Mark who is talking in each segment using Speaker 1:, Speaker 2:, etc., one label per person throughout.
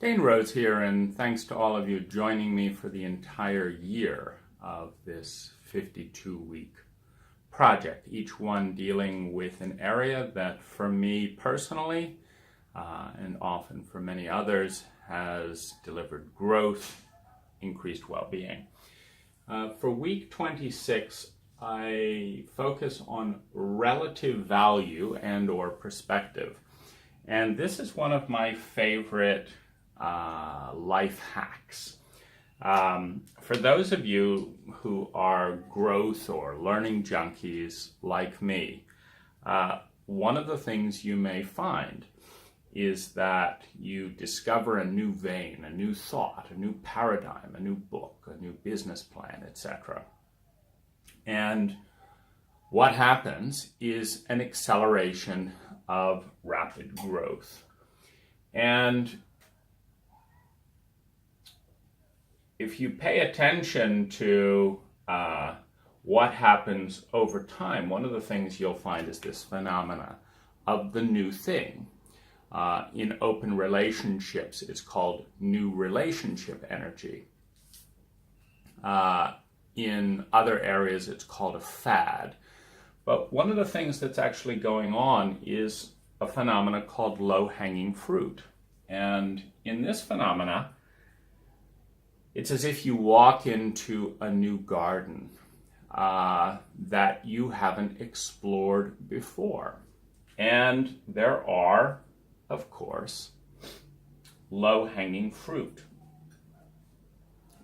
Speaker 1: Dane Rhodes here, and thanks to all of you joining me for the entire year of this 52-week project, each one dealing with an area that for me personally, and often for many others, has delivered growth, increased well-being. For week 26, I focus on relative value and or perspective. And this is one of my favorite life hacks. For those of you who are growth or learning junkies like me, one of the things you may find is that you discover a new vein, a new thought, a new paradigm, a new book, a new business plan, etc. And what happens is an acceleration of rapid growth. And if you pay attention to what happens over time, one of the things you'll find is this phenomena of the new thing. In open relationships, it's called new relationship energy. In other areas, it's called a fad. But one of the things that's actually going on is a phenomena called low-hanging fruit. And in this phenomena, it's as if you walk into a new garden that you haven't explored before. And there are, of course, low-hanging fruit.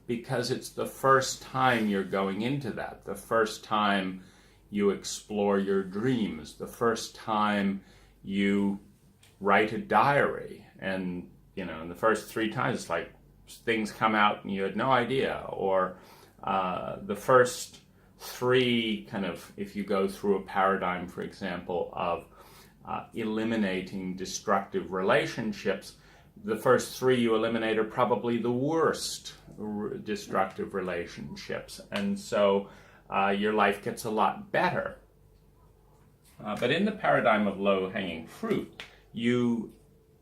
Speaker 1: Because it's the first time you're going into that, the first time you explore your dreams, the first time you write a diary. And, in the first 3 times, it's like things come out and you had no idea. Or the first 3 if you go through a paradigm, for example, of eliminating destructive relationships, the first 3 you eliminate are probably the worst destructive relationships. And so your life gets a lot better. But in the paradigm of low-hanging fruit, you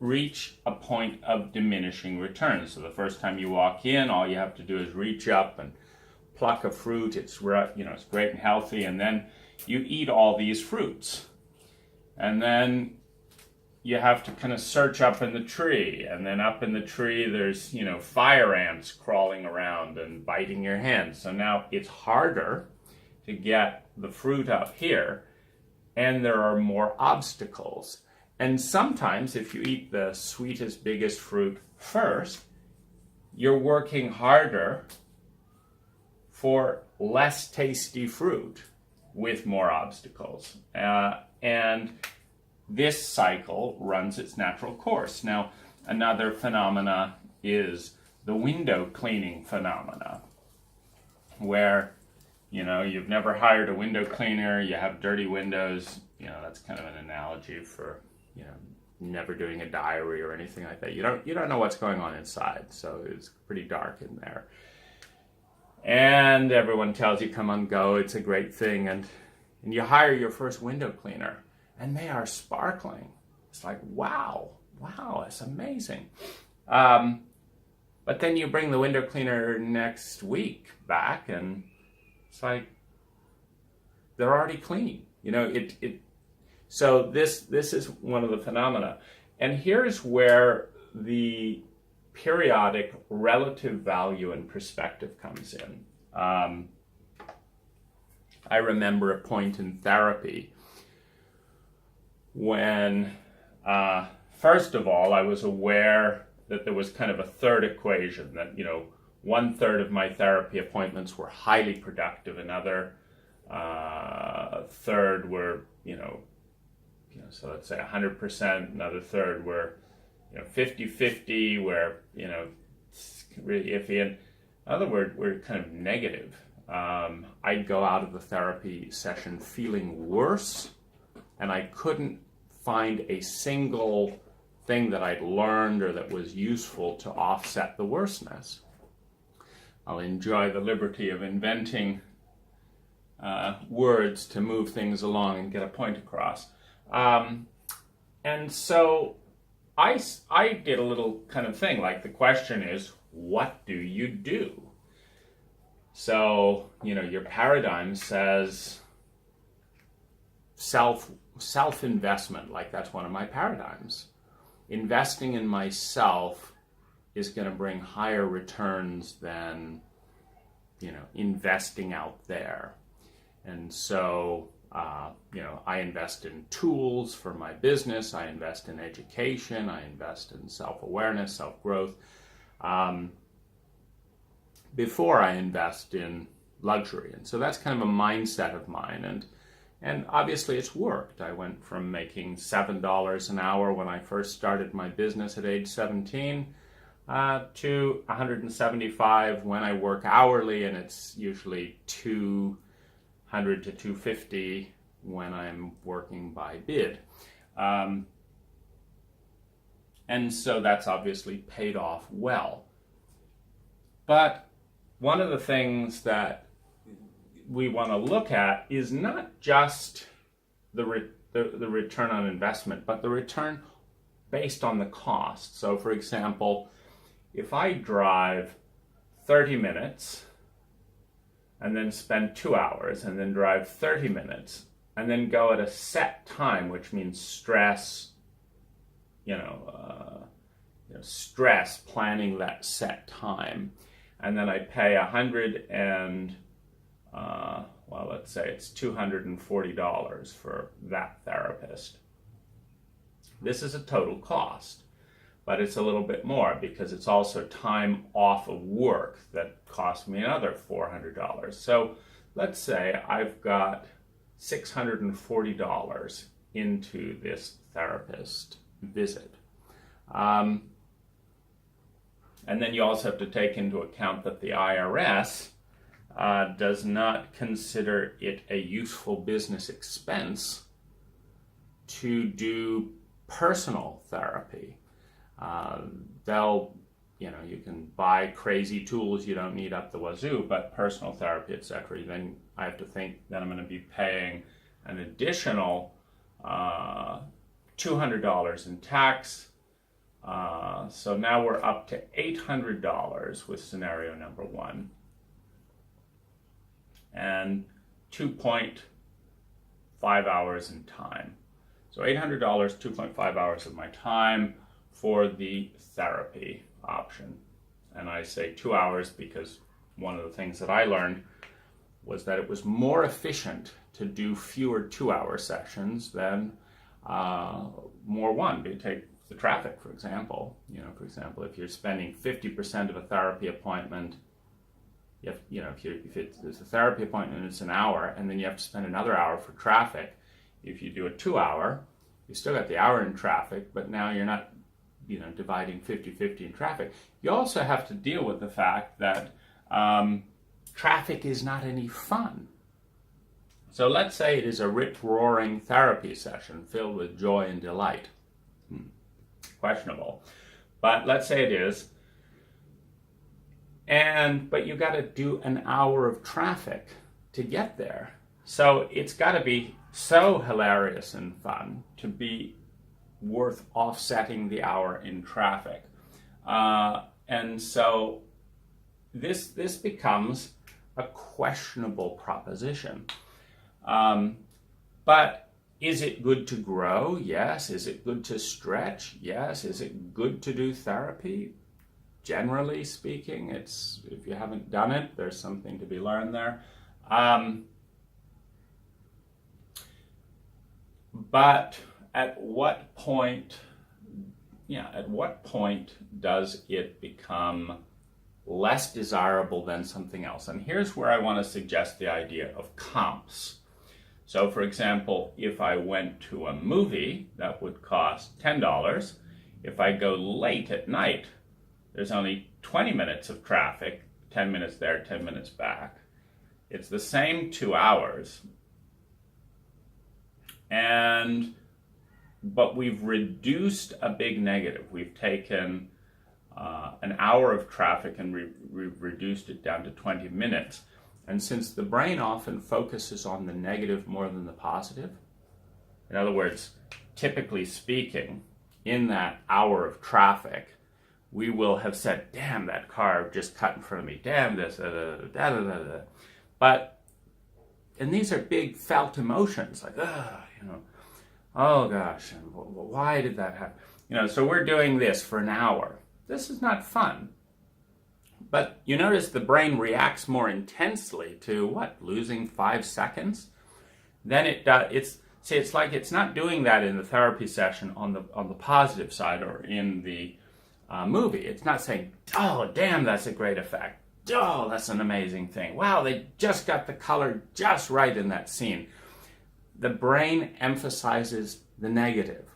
Speaker 1: reach a point of diminishing returns. So the first time you walk in, all you have to do is reach up and pluck a fruit. It's it's great and healthy, and then you eat all these fruits. And then you have to kind of search up in the tree, and then up in the tree there's, fire ants crawling around and biting your hand. So now it's harder to get the fruit up here, and there are more obstacles. And sometimes if you eat the sweetest, biggest fruit first, you're working harder for less tasty fruit with more obstacles. And this cycle runs its natural course. Now, another phenomena is the window cleaning phenomena, where, you've never hired a window cleaner, you have dirty windows. That's kind of an analogy for, never doing a diary or anything like that. You don't know what's going on inside, so it's pretty dark in there. And everyone tells you, come on, go, it's a great thing. And you hire your first window cleaner, and they are sparkling. It's like, wow, that's amazing. But then you bring the window cleaner next week back, and it's like, they're already clean. So this is one of the phenomena. And here's where the periodic relative value and perspective comes in. I remember a point in therapy when, first of all, I was aware that there was kind of a third equation, that, 1/3 of my therapy appointments were highly productive, another third were, so let's say 100%, another third were, 50-50, where, it's really iffy. And in other words, we're kind of negative. I'd go out of the therapy session feeling worse, and I couldn't find a single thing that I'd learned or that was useful to offset the worseness. I'll enjoy the liberty of inventing words to move things along and get a point across. And so I did a little kind of thing, like the question is, what do you do? So, your paradigm says self-investment, like that's one of my paradigms. Investing in myself is going to bring higher returns than, investing out there. And so, I invest in tools for my business, I invest in education, I invest in self-awareness, self-growth, before I invest in luxury. And so that's kind of a mindset of mine. And obviously it's worked. I went from making $7 an hour when I first started my business at age 17 to $175 when I work hourly, and it's usually $200 to $250 when I'm working by bid. And so that's obviously paid off well. But one of the things that we want to look at is not just the return on investment, but the return based on the cost. So for example, if I drive 30 minutes and then spend 2 hours and then drive 30 minutes and then go at a set time, which means stress, stress planning that set time, and then I pay let's say it's $240 for that therapist. This is a total cost, but it's a little bit more because it's also time off of work that cost me another $400. So let's say I've got $640 into this therapist visit. And then you also have to take into account that the IRS does not consider it a useful business expense to do personal therapy. You can buy crazy tools you don't need up the wazoo, but personal therapy, etc., then I have to think that I'm going to be paying an additional $200 in tax. So now we're up to $800 with scenario number one, and 2.5 hours in time. So $800, 2.5 hours of my time for the therapy option. And I say 2 hours because one of the things that I learned was that it was more efficient to do fewer 2-hour sessions than more one. You take the traffic, for example. If you're spending 50% of a therapy appointment, if it's a therapy appointment, it's an hour, and then you have to spend another hour for traffic. If you do a 2-hour, you still got the hour in traffic, but now you're not, dividing 50-50 in traffic. You also have to deal with the fact that traffic is not any fun. So let's say it is a rip-roaring therapy session filled with joy and delight. Questionable. But let's say it is. But you got to do an hour of traffic to get there. So it's got to be so hilarious and fun to be worth offsetting the hour in traffic. And so this becomes a questionable proposition. But is it good to grow? Yes. Is it good to stretch? Yes. Is it good to do therapy? Generally speaking, if you haven't done it, there's something to be learned there. But at what point does it become less desirable than something else? And here's where I want to suggest the idea of comps. So for example, if I went to a movie, that would cost $10. If I go late at night, there's only 20 minutes of traffic, 10 minutes there, 10 minutes back. It's the same 2 hours. But we've reduced a big negative. We've taken an hour of traffic and we've reduced it down to 20 minutes. And since the brain often focuses on the negative more than the positive, in other words, typically speaking, in that hour of traffic, we will have said, damn, that car just cut in front of me, damn this, But, and these are big felt emotions, like, oh gosh, why did that happen? So we're doing this for an hour. This is not fun. But you notice the brain reacts more intensely to what? Losing 5 seconds? Then it does. It's like it's not doing that in the therapy session on the positive side or in the movie. It's not saying, oh, damn, that's a great effect. Oh, that's an amazing thing. Wow, they just got the color just right in that scene. The brain emphasizes the negative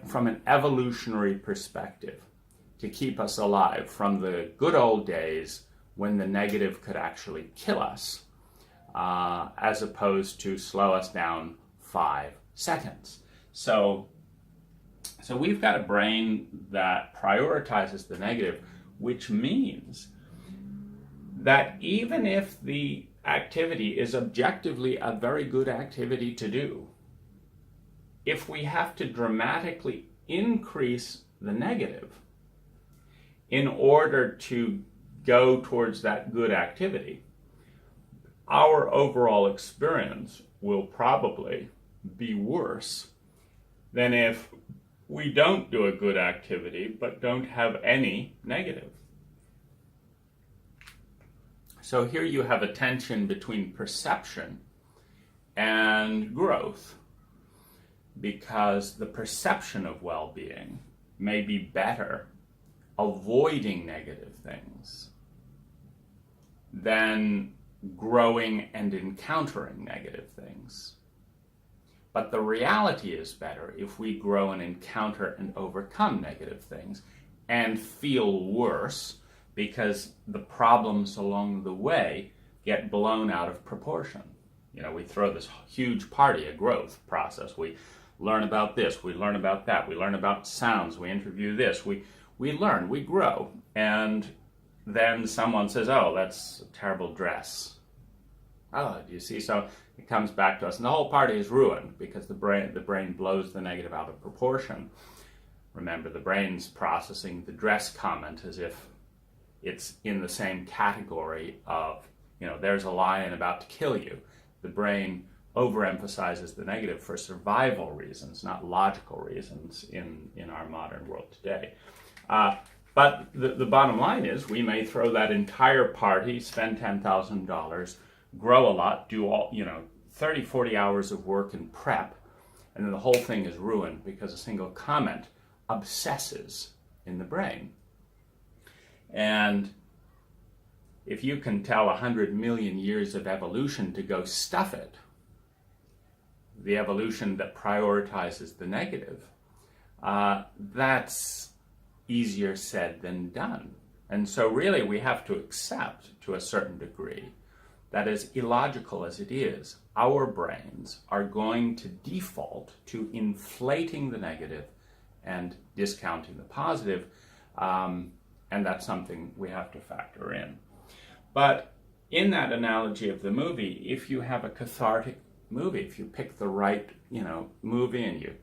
Speaker 1: from an evolutionary perspective to keep us alive from the good old days when the negative could actually kill us, as opposed to slow us down 5 seconds. So we've got a brain that prioritizes the negative, which means that even if the activity is objectively a very good activity to do, if we have to dramatically increase the negative in order to go towards that good activity, our overall experience will probably be worse than if we don't do a good activity but don't have any negative. So here you have a tension between perception and growth, because the perception of well-being may be better avoiding negative things than growing and encountering negative things. But the reality is better if we grow and encounter and overcome negative things and feel worse because the problems along the way get blown out of proportion. We throw this huge party, a growth process. We learn about this, we learn about that, we learn about sounds, we interview this, we learn, we grow, and then someone says, oh, that's a terrible dress. Oh, do you see? So it comes back to us, and the whole party is ruined because the brain blows the negative out of proportion. Remember, the brain's processing the dress comment as if it's in the same category of, there's a lion about to kill you. The brain overemphasizes the negative for survival reasons, not logical reasons in our modern world today. But the bottom line is we may throw that entire party, spend $10,000, grow a lot, do all, 30, 40 hours of work and prep, and then the whole thing is ruined because a single comment obsesses in the brain. And if you can tell 100 million years of evolution to go stuff it, the evolution that prioritizes the negative, that's easier said than done. And so really we have to accept to a certain degree that, as illogical as it is, our brains are going to default to inflating the negative and discounting the positive, and that's something we have to factor in. But in that analogy of the movie, if you have a cathartic movie, if you pick the right, movie, and you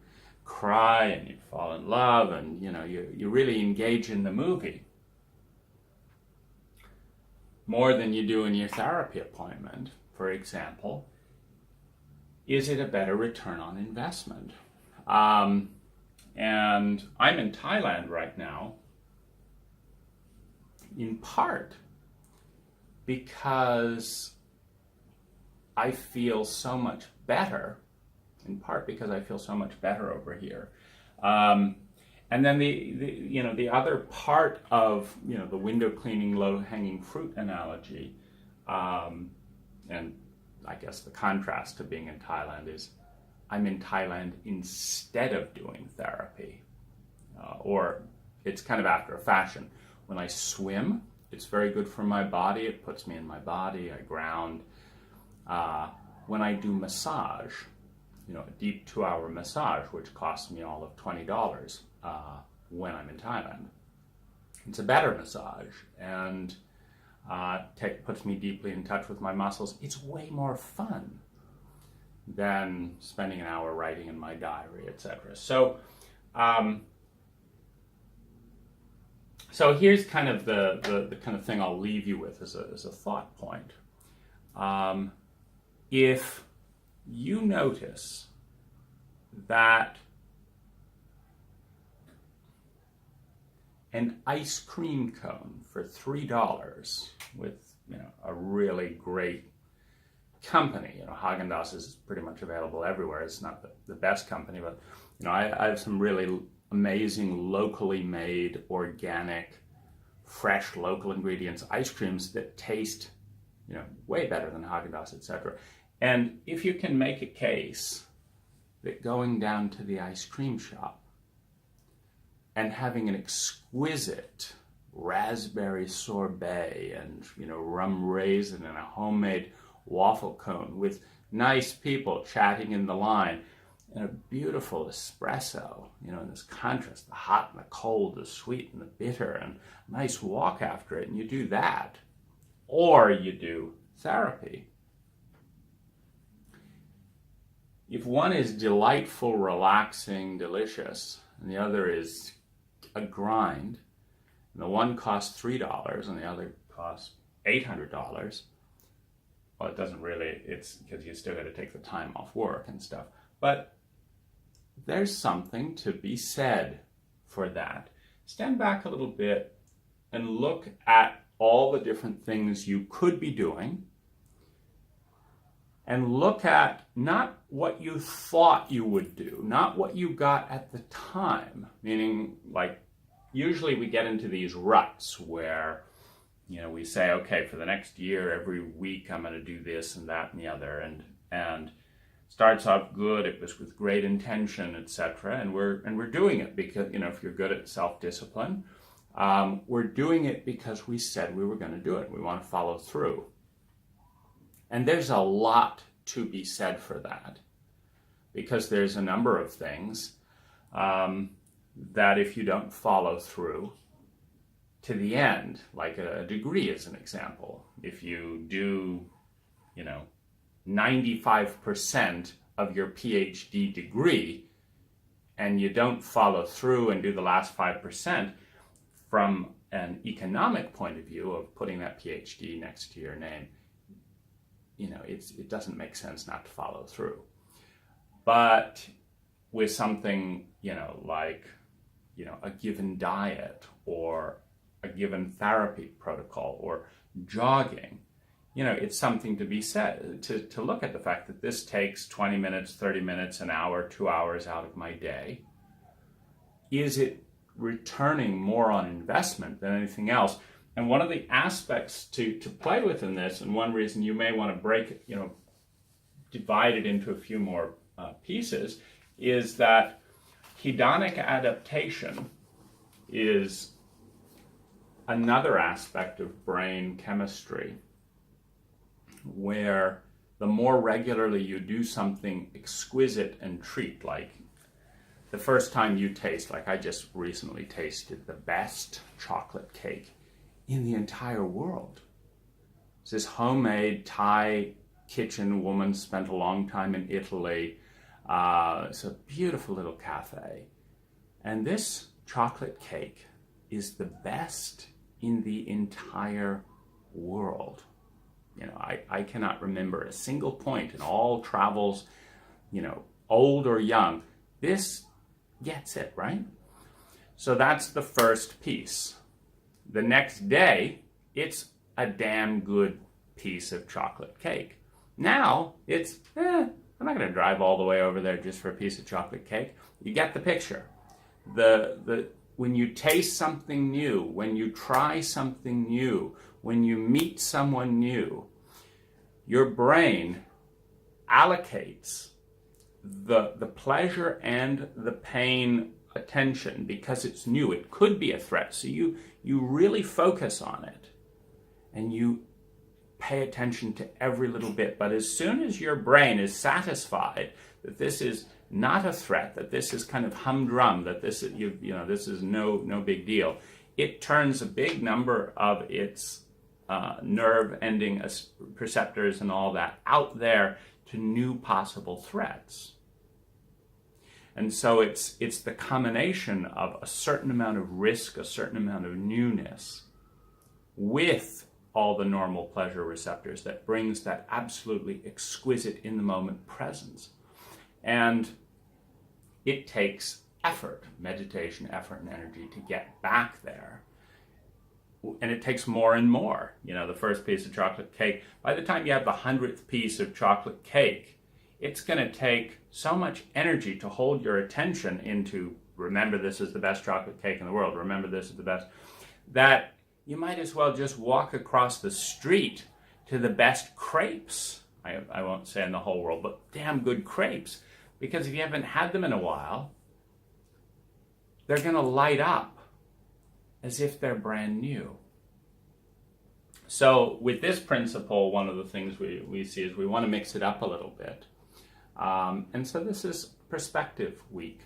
Speaker 1: cry and you fall in love and, you really engage in the movie more than you do in your therapy appointment, for example, is it a better return on investment? And I'm in Thailand right now, in part because I feel so much better, over here. And then the other part of, the window cleaning, low-hanging fruit analogy, and I guess the contrast to being in Thailand is I'm in Thailand instead of doing therapy. Or it's kind of after a fashion. When I swim, it's very good for my body. It puts me in my body. I ground. When I do massage, a deep 2-hour massage, which costs me all of $20 when I'm in Thailand, it's a better massage and puts me deeply in touch with my muscles. It's way more fun than spending an hour writing in my diary, etc. So So here's kind of the kind of thing I'll leave you with as a thought point. If you notice that an ice cream cone for $3 with a really great company, Haagen-Dazs is pretty much available everywhere. It's not the best company, but I have some really amazing locally made, organic, fresh, local ingredients ice creams that taste way better than Haagen-Dazs, etc. And if you can make a case that going down to the ice cream shop and having an exquisite raspberry sorbet and rum raisin and a homemade waffle cone with nice people chatting in the line and a beautiful espresso, in this contrast, the hot and the cold, the sweet and the bitter, and a nice walk after it, and you do that, or you do therapy. If one is delightful, relaxing, delicious, and the other is a grind, and the one costs $3 and the other costs $800, well, it doesn't really, it's because you still got to take the time off work and stuff. But there's something to be said for that. Stand back a little bit and look at all the different things you could be doing, and look at not what you thought you would do, not what you got at the time, meaning like usually we get into these ruts where we say, okay, for the next year, every week I'm going to do this and that and the other, and starts off good, it was with great intention, etc. And we're doing it because if you're good at self-discipline, we're doing it because we said we were going to do it. We want to follow through. And there's a lot to be said for that, because there's a number of things that if you don't follow through to the end, like a degree as an example, if you do, 95% of your PhD degree and you don't follow through and do the last 5%, from an economic point of view of putting that PhD next to your name, it doesn't make sense not to follow through. But with something, like, a given diet or a given therapy protocol or jogging, it's something to be said, to look at the fact that this takes 20 minutes, 30 minutes, an hour, 2 hours out of my day. Is it returning more on investment than anything else? And one of the aspects to play with in this, and one reason you may want to break it, divide it into a few more pieces, is that hedonic adaptation is another aspect of brain chemistry, where the more regularly you do something exquisite and treat, like the first time you taste, like I just recently tasted the best chocolate cake in the entire world. It's this homemade Thai kitchen woman, spent a long time in Italy. It's a beautiful little cafe. And this chocolate cake is the best in the entire world. I cannot remember a single point in all travels, old or young. This gets it, right? So that's the first piece. The next day, it's a damn good piece of chocolate cake. Now, it's, I'm not going to drive all the way over there just for a piece of chocolate cake. You get the picture. When you taste something new, when you try something new, when you meet someone new, your brain allocates the pleasure and the pain attention because it's new. It could be a threat. So you really focus on it and you pay attention to every little bit. But as soon as your brain is satisfied that this is not a threat, that this is kind of humdrum, that this is, this is no big deal, it turns a big number of its nerve ending receptors and all that out there to new possible threats. And so it's the combination of a certain amount of risk, a certain amount of newness, with all the normal pleasure receptors that brings that absolutely exquisite in the moment presence. And it takes effort, meditation, effort, and energy to get back there. And it takes more and more. You know, the first piece of chocolate cake, by the time you have the 100th piece of chocolate cake, it's going to take so much energy to hold your attention into, remember this is the best chocolate cake in the world, remember this is the best, that you might as well just walk across the street to the best crepes. I won't say in the whole world, but damn good crepes. Because if you haven't had them in a while, they're going to light up as if they're brand new. So with this principle, one of the things we see is we want to mix it up a little bit. And so this is Perspective Week.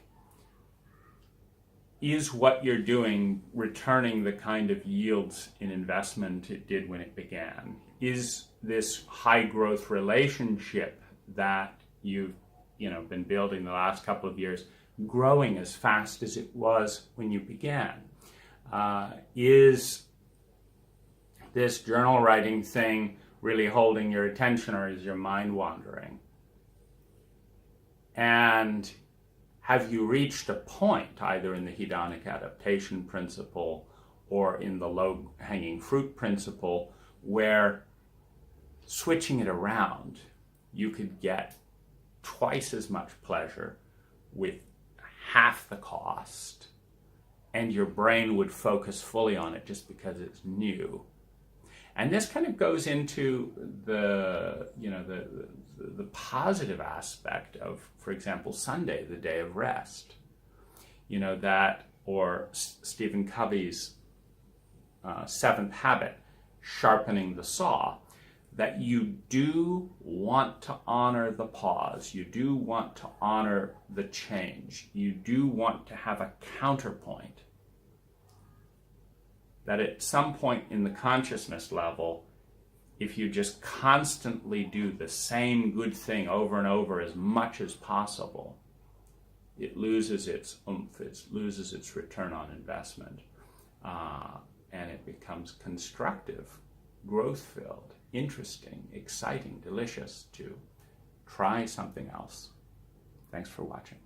Speaker 1: Is what you're doing returning the kind of yields in investment it did when it began? Is this high growth relationship that you've been building the last couple of years growing as fast as it was when you began? Is this journal writing thing really holding your attention, or is your mind wandering? And have you reached a point, either in the hedonic adaptation principle or in the low-hanging fruit principle, where switching it around, you could get twice as much pleasure with half the cost, and your brain would focus fully on it just because it's new? And this kind of goes into the positive aspect of, for example, Sunday, the day of rest. Or Stephen Covey's seventh habit, sharpening the saw, that you do want to honor the pause. You do want to honor the change. You do want to have a counterpoint. That at some point in the consciousness level, if you just constantly do the same good thing over and over as much as possible, it loses its oomph, it loses its return on investment, and it becomes constructive, growth-filled, interesting, exciting, delicious to try something else. Thanks for watching.